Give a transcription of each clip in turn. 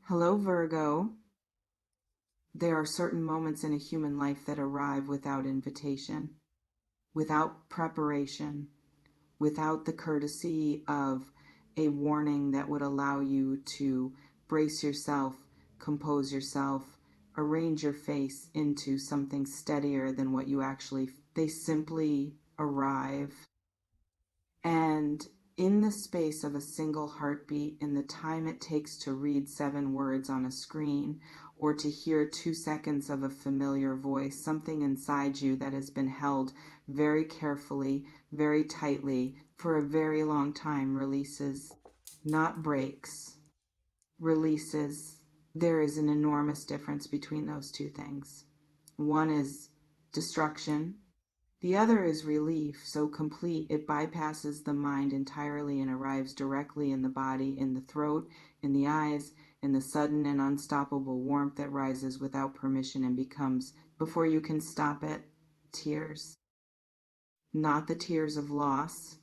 Hello, Virgo. There are certain moments in a human life that arrive without invitation, without preparation, without the courtesy of a warning that would allow you to brace yourself, compose yourself, arrange your face into something steadier than what you actually. They simply arrive. And in the space of a single heartbeat, in the time it takes to read 7 words on a screen or to hear 2 seconds of a familiar voice, something inside you that has been held very carefully, very tightly for a very long time releases, not breaks, releases. There is an enormous difference between those two things. One is destruction, the other is relief, so complete it bypasses the mind entirely and arrives directly in the body, in the throat, in the eyes, in the sudden and unstoppable warmth that rises without permission and becomes, before you can stop it, tears. Not the tears of loss,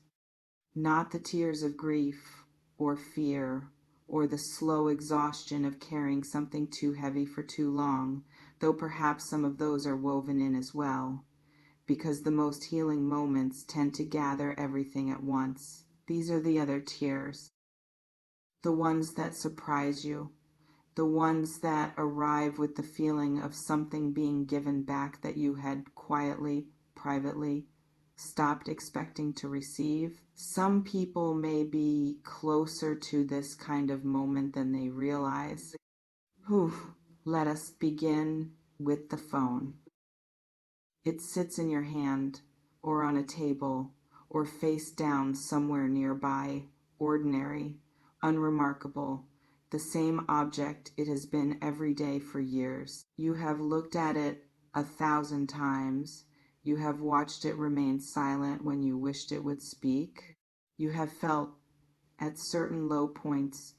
not the tears of grief or fear or the slow exhaustion of carrying something too heavy for too long, though perhaps some of those are woven in as well, because the most healing moments tend to gather everything at once. These are the other tears, the ones that surprise you, the ones that arrive with the feeling of something being given back that you had quietly, privately, stopped expecting to receive. Some people may be closer to this kind of moment than they realize. Whew. Let us begin with the phone. It sits in your hand, or on a table, or face down somewhere nearby, ordinary, unremarkable, the same object it has been every day for years. You have looked at it 1,000 times. You have watched it remain silent when you wished it would speak. You have felt, at certain low points,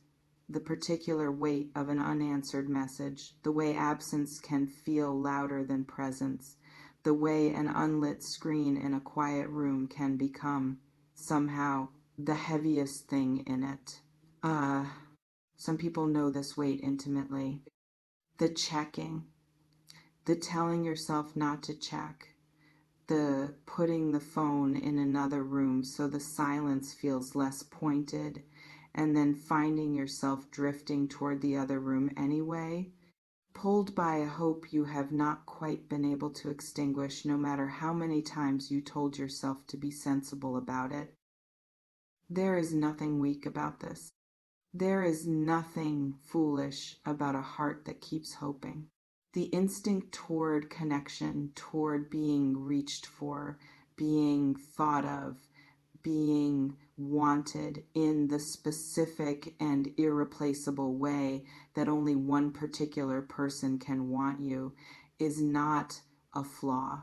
the particular weight of an unanswered message, the way absence can feel louder than presence, the way an unlit screen in a quiet room can become, somehow, the heaviest thing in it. Some people know this weight intimately. The checking, the telling yourself not to check, the putting the phone in another room so the silence feels less pointed, and then finding yourself drifting toward the other room anyway, pulled by a hope you have not quite been able to extinguish, no matter how many times you told yourself to be sensible about it. There is nothing weak about this. There is nothing foolish about a heart that keeps hoping. The instinct toward connection, toward being reached for, being thought of, being wanted in the specific and irreplaceable way that only one particular person can want you, is not a flaw.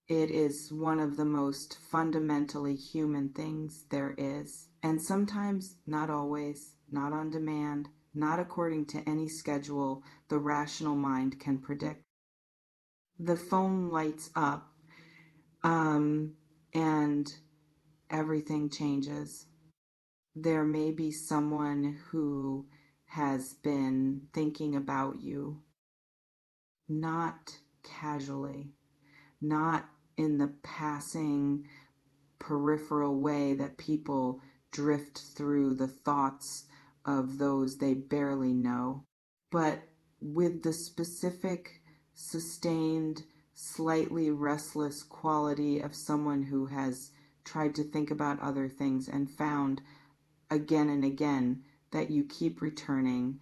It is one of the most fundamentally human things there is. And sometimes, not always, not on demand, not according to any schedule the rational mind can predict. The phone lights up, and everything changes. There may be someone who has been thinking about you, not casually, not in the passing peripheral way that people drift through the thoughts of those they barely know, but with the specific, sustained, slightly restless quality of someone who has tried to think about other things and found again and again that you keep returning.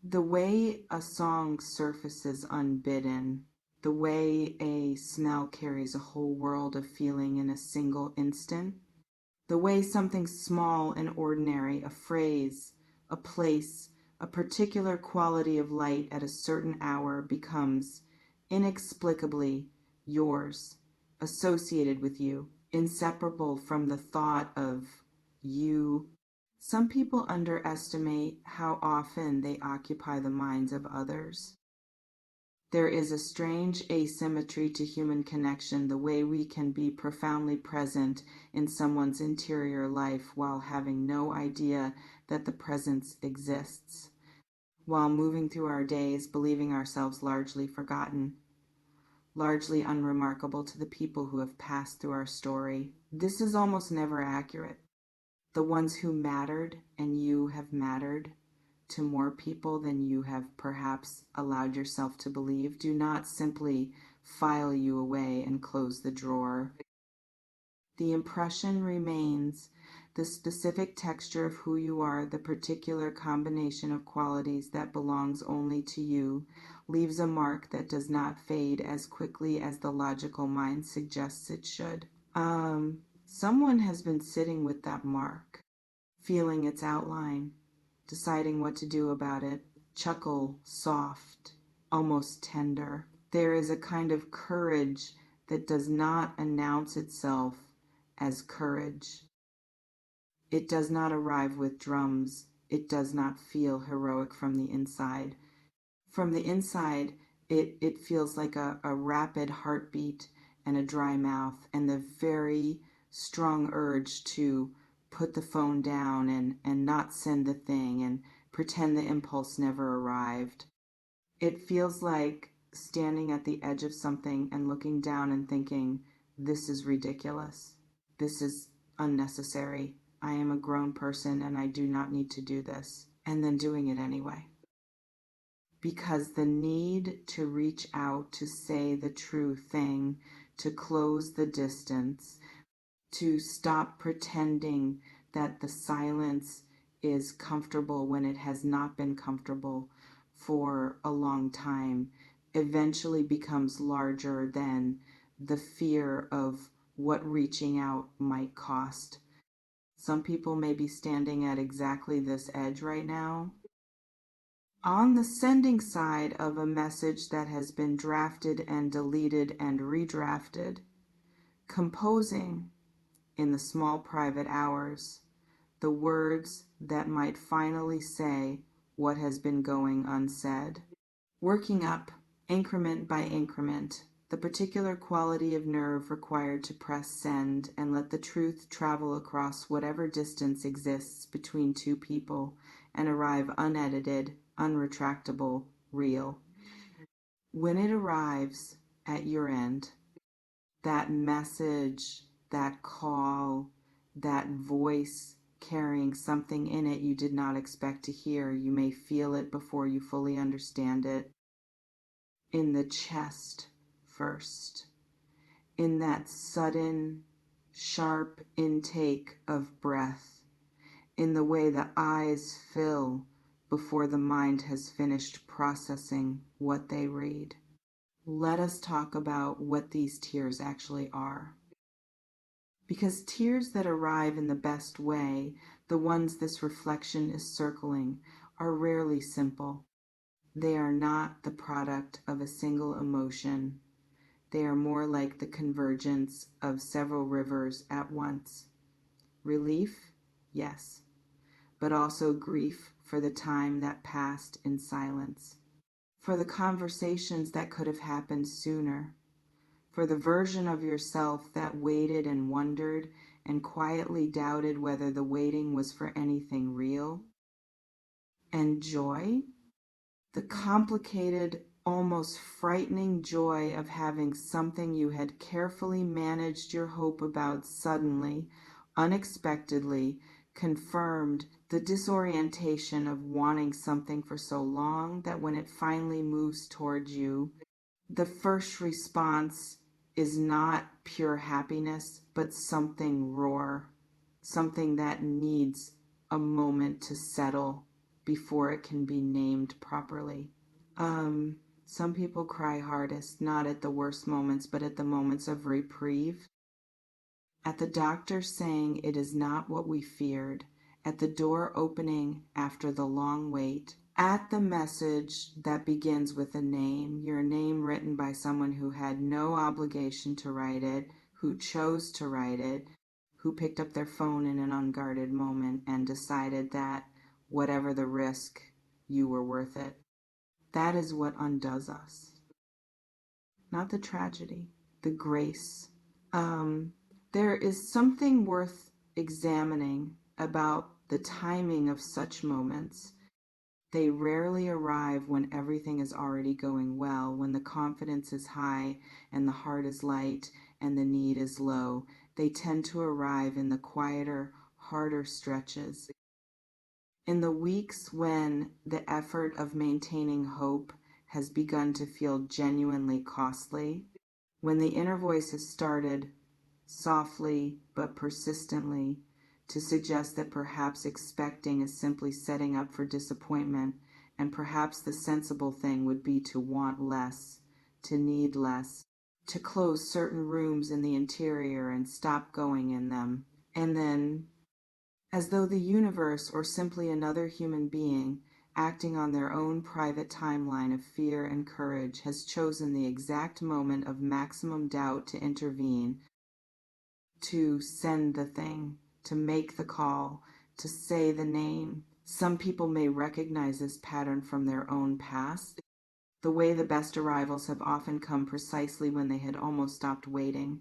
The way a song surfaces unbidden, the way a smell carries a whole world of feeling in a single instant, the way something small and ordinary, a phrase, a place, a particular quality of light at a certain hour becomes inexplicably yours, associated with you, inseparable from the thought of you. Some people underestimate how often they occupy the minds of others. There is a strange asymmetry to human connection, the way we can be profoundly present in someone's interior life while having no idea that the presence exists. while moving through our days believing ourselves largely forgotten, largely unremarkable to the people who have passed through our story. This is almost never accurate. The ones who mattered and you have mattered to more people than you have perhaps allowed yourself to believe do not simply file you away and close the drawer. The impression remains, the specific texture of who you are, the particular combination of qualities that belongs only to you, leaves a mark that does not fade as quickly as the logical mind suggests it should. Someone has been sitting with that mark, feeling its outline, deciding what to do about it. Chuckle, soft, almost tender. There is a kind of courage that does not announce itself as courage. It does not arrive with drums. It does not feel heroic from the inside. From the inside, it feels like a rapid heartbeat and a dry mouth and the very strong urge to put the phone down and not send the thing and pretend the impulse never arrived. It feels like standing at the edge of something and looking down and thinking, this is ridiculous. This is unnecessary. I am a grown person and I do not need to do this. And then doing it anyway. Because the need to reach out, to say the true thing, to close the distance, to stop pretending that the silence is comfortable when it has not been comfortable for a long time, eventually becomes larger than the fear of what reaching out might cost. Some people may be standing at exactly this edge right now, on the sending side of a message that has been drafted and deleted and redrafted, composing in the small private hours the words that might finally say what has been going unsaid, working up, increment by increment, the particular quality of nerve required to press send and let the truth travel across whatever distance exists between two people and arrive unedited, unretractable, real. When it arrives at your end, that message, that call, that voice carrying something in it you did not expect to hear, you may feel it before you fully understand it. In the chest first, in that sudden, sharp intake of breath, in the way the eyes fill before the mind has finished processing what they read. Let us talk about what these tears actually are. Because tears that arrive in the best way, the ones this reflection is circling, are rarely simple. They are not the product of a single emotion. They are more like the convergence of several rivers at once. Relief? Yes, but also grief for the time that passed in silence, for the conversations that could have happened sooner, for the version of yourself that waited and wondered and quietly doubted whether the waiting was for anything real. And joy? The complicated, almost frightening joy of having something you had carefully managed your hope about suddenly, unexpectedly, confirmed the disorientation of wanting something for so long that when it finally moves towards you, the first response is not pure happiness, but something raw, something that needs a moment to settle before it can be named properly. Some people cry hardest, not at the worst moments, but at the moments of reprieve. At the doctor saying it is not what we feared, at the door opening after the long wait, at the message that begins with a name, your name written by someone who had no obligation to write it, who chose to write it, who picked up their phone in an unguarded moment and decided that whatever the risk, you were worth it. That is what undoes us. Not the tragedy, the grace. There is something worth examining about the timing of such moments. They rarely arrive when everything is already going well, when the confidence is high and the heart is light and the need is low. They tend to arrive in the quieter, harder stretches. In the weeks when the effort of maintaining hope has begun to feel genuinely costly, when the inner voice has started, softly but persistently, to suggest that perhaps expecting is simply setting up for disappointment, and perhaps the sensible thing would be to want less, to need less, to close certain rooms in the interior and stop going in them. And then, as though the universe or simply another human being acting on their own private timeline of fear and courage has chosen the exact moment of maximum doubt to intervene, to send the thing, to make the call, to say the name. Some people may recognize this pattern from their own past. The way the best arrivals have often come precisely when they had almost stopped waiting.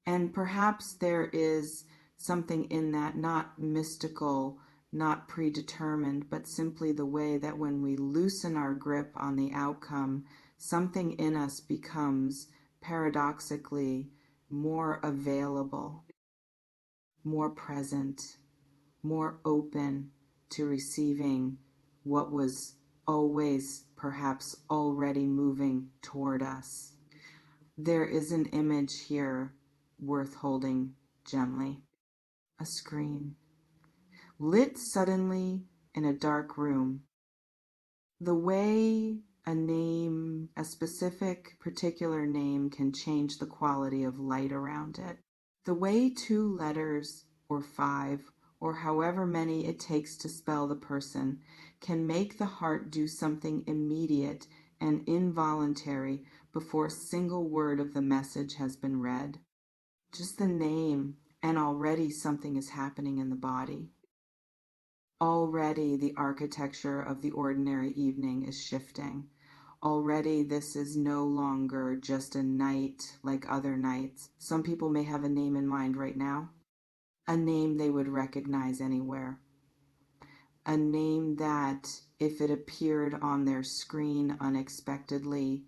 And perhaps there is something in that, not mystical, not predetermined, but simply the way that when we loosen our grip on the outcome, something in us becomes paradoxically more available, more present, more open to receiving what was always perhaps already moving toward us. There is an image here worth holding gently. A screen, lit suddenly in a dark room. The way a name, a specific particular name, can change the quality of light around it. The way 2 letters or 5 or however many it takes to spell the person can make the heart do something immediate and involuntary before a single word of the message has been read. Just the name, and already something is happening in the body. Already the architecture of the ordinary evening is shifting. Already this is no longer just a night like other nights. Some people may have a name in mind right now, a name they would recognize anywhere, a name that, if it appeared on their screen unexpectedly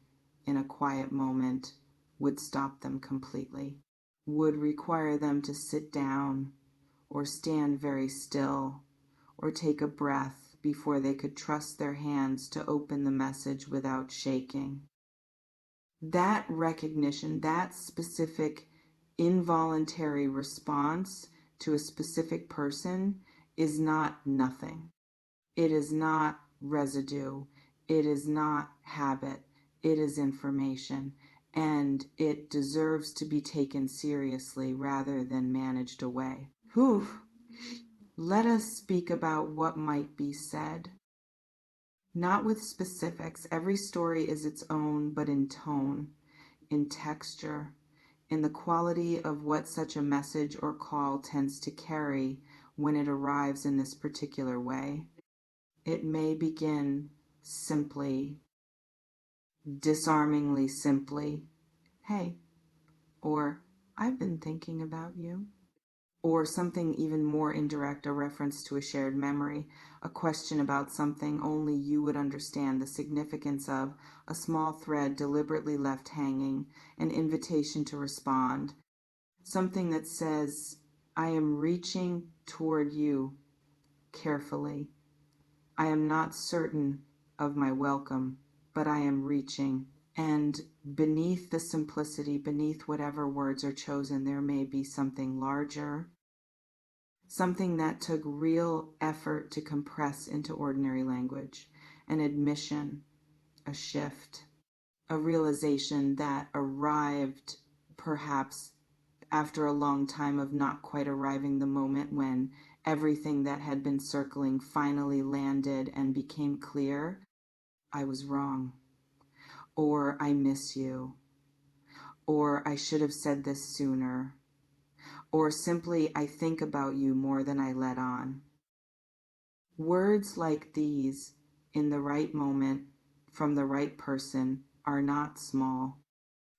in a quiet moment, would stop them completely, would require them to sit down or stand very still or take a breath before they could trust their hands to open the message without shaking. That recognition, that specific involuntary response to a specific person is not nothing. It is not residue. It is not habit. It is information. And it deserves to be taken seriously rather than managed away. Whew. Let us speak about what might be said. Not with specifics. Every story is its own, but in tone, in texture, in the quality of what such a message or call tends to carry when it arrives in this particular way. It may begin simply, disarmingly simply, "Hey," or "I've been thinking about you." Or something even more indirect, a reference to a shared memory, a question about something only you would understand the significance of, a small thread deliberately left hanging, an invitation to respond, something that says, "I am reaching toward you carefully. I am not certain of my welcome, but I am reaching." And beneath the simplicity, beneath whatever words are chosen, there may be something larger, something that took real effort to compress into ordinary language, an admission, a shift, a realization that arrived perhaps after a long time of not quite arriving, the moment when everything that had been circling finally landed and became clear. "I was wrong," or "I miss you," or "I should have said this sooner," or simply "I think about you more than I let on." Words like these, in the right moment, from the right person, are not small.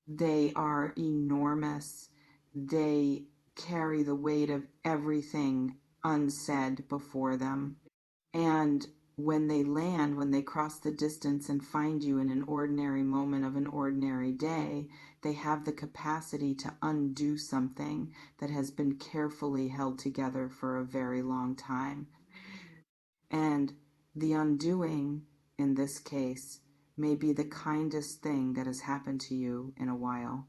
They are enormous. They carry the weight of everything unsaid before them. And when they land, when they cross the distance and find you in an ordinary moment of an ordinary day, they have the capacity to undo something that has been carefully held together for a very long time. And the undoing, in this case, may be the kindest thing that has happened to you in a while.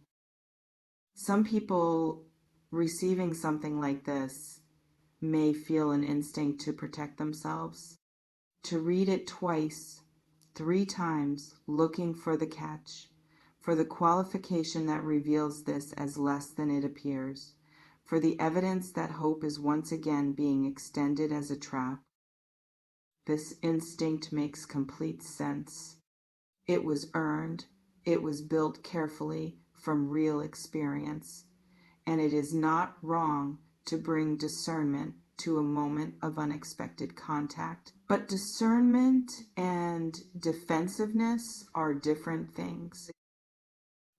Some people receiving something like this may feel an instinct to protect themselves, to read it twice, 3 times, looking for the catch, for the qualification that reveals this as less than it appears, for the evidence that hope is once again being extended as a trap. This instinct makes complete sense. It was earned, it was built carefully from real experience, and it is not wrong to bring discernment to a moment of unexpected contact. But discernment and defensiveness are different things.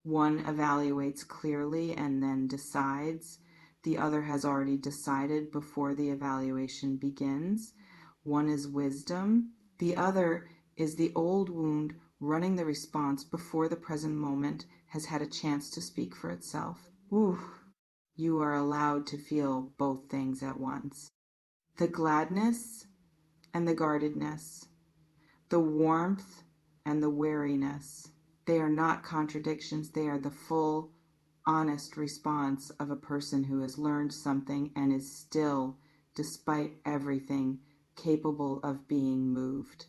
One evaluates clearly and then decides. The other has already decided before the evaluation begins. One is wisdom. The other is the old wound running the response before the present moment has had a chance to speak for itself. Ooh. You are allowed to feel both things at once. The gladness and the guardedness, the warmth and the wariness. They are not contradictions. They are the full, honest response of a person who has learned something and is still, despite everything, capable of being moved.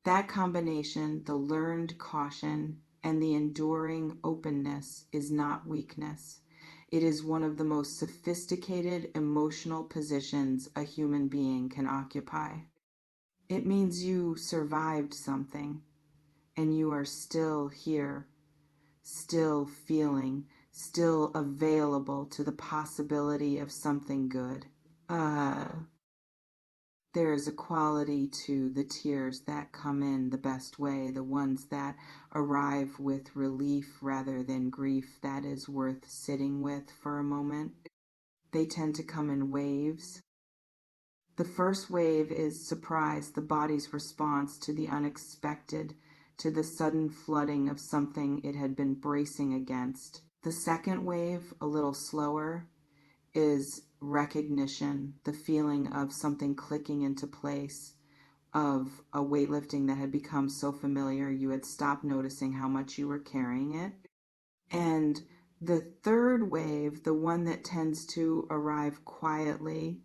That combination, the learned caution and the enduring openness, is not weakness. It is one of the most sophisticated emotional positions a human being can occupy. It means you survived something, and you are still here, still feeling, still available to the possibility of something good. There is a quality to the tears that come in the best way, the ones that arrive with relief rather than grief that is worth sitting with for a moment. They tend to come in waves. The first wave is surprise, the body's response to the unexpected, to the sudden flooding of something it had been bracing against. The second wave, a little slower, is recognition, the feeling of something clicking into place, of a weightlifting that had become so familiar you had stopped noticing how much you were carrying it. And the third wave, the one that tends to arrive quietly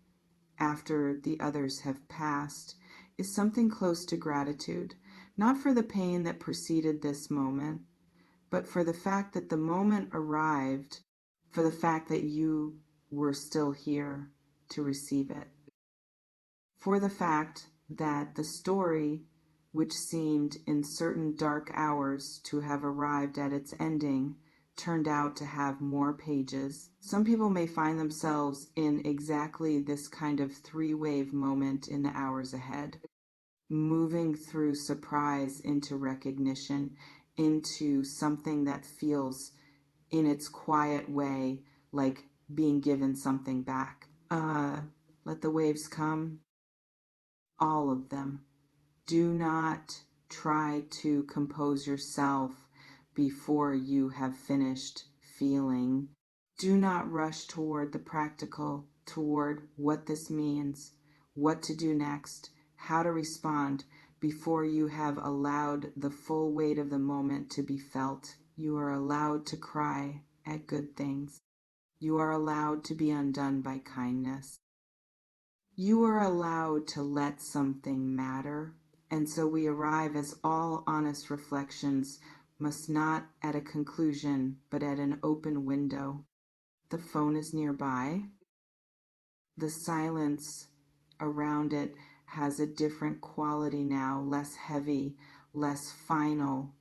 after the others have passed, is something close to gratitude, not for the pain that preceded this moment, but for the fact that the moment arrived, for the fact that you were still here to receive it, for the fact that the story, which seemed in certain dark hours to have arrived at its ending, turned out to have more pages. Some people may find themselves in exactly this kind of 3-wave moment in the hours ahead, moving through surprise into recognition, into something that feels in its quiet way like being given something back. Let the waves come, all of them. Do not try to compose yourself before you have finished feeling. Do not rush toward the practical, toward what this means, what to do next, how to respond before you have allowed the full weight of the moment to be felt. You are allowed to cry at good things. You are allowed to be undone by kindness. You are allowed to let something matter. And so we arrive as all honest reflections must not at a conclusion, but at an open window. The phone is nearby. The silence around it has a different quality now, less heavy, less final,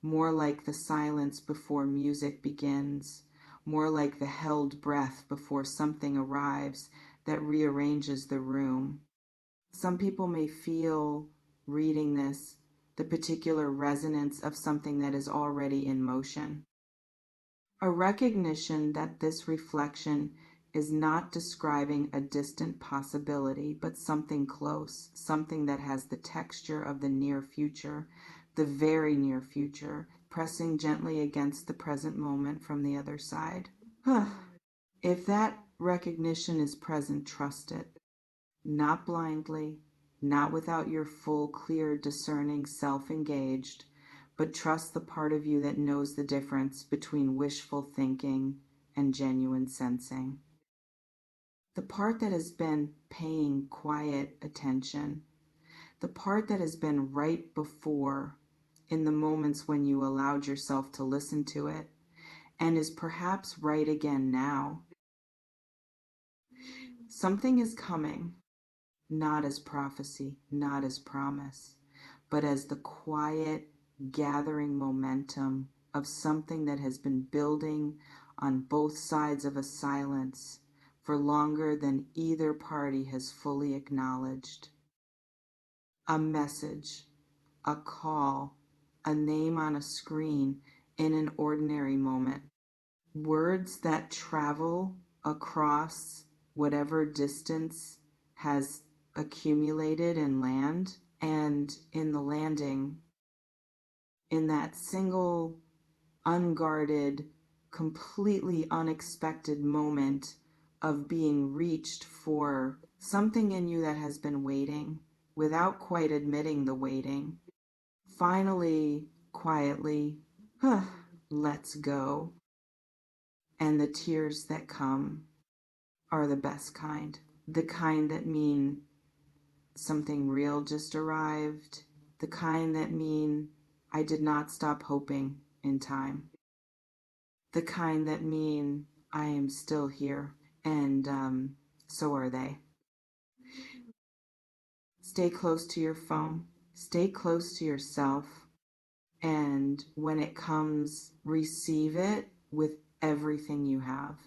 more like the silence before music begins, more like the held breath before something arrives that rearranges the room. Some people may feel, reading this, the particular resonance of something that is already in motion. A recognition that this reflection is not describing a distant possibility, but something close, something that has the texture of the near future, the very near future, pressing gently against the present moment from the other side. If that recognition is present, trust it. Not blindly, not without your full, clear, discerning self engaged, but trust the part of you that knows the difference between wishful thinking and genuine sensing. The part that has been paying quiet attention, the part that has been right before in the moments when you allowed yourself to listen to it, and is perhaps right again now. Something is coming, not as prophecy, not as promise, but as the quiet gathering momentum of something that has been building on both sides of a silence for longer than either party has fully acknowledged. A message, a call, a name on a screen in an ordinary moment. Words that travel across whatever distance has accumulated and land, and in the landing, in that single, unguarded, completely unexpected moment of being reached for something in you that has been waiting without quite admitting the waiting. Finally, quietly, let's go. And the tears that come are the best kind. The kind that mean something real just arrived. The kind that mean I did not stop hoping in time. The kind that mean I am still here, and so are they. Stay close to your phone. Stay close to yourself. And when it comes, receive it with everything you have.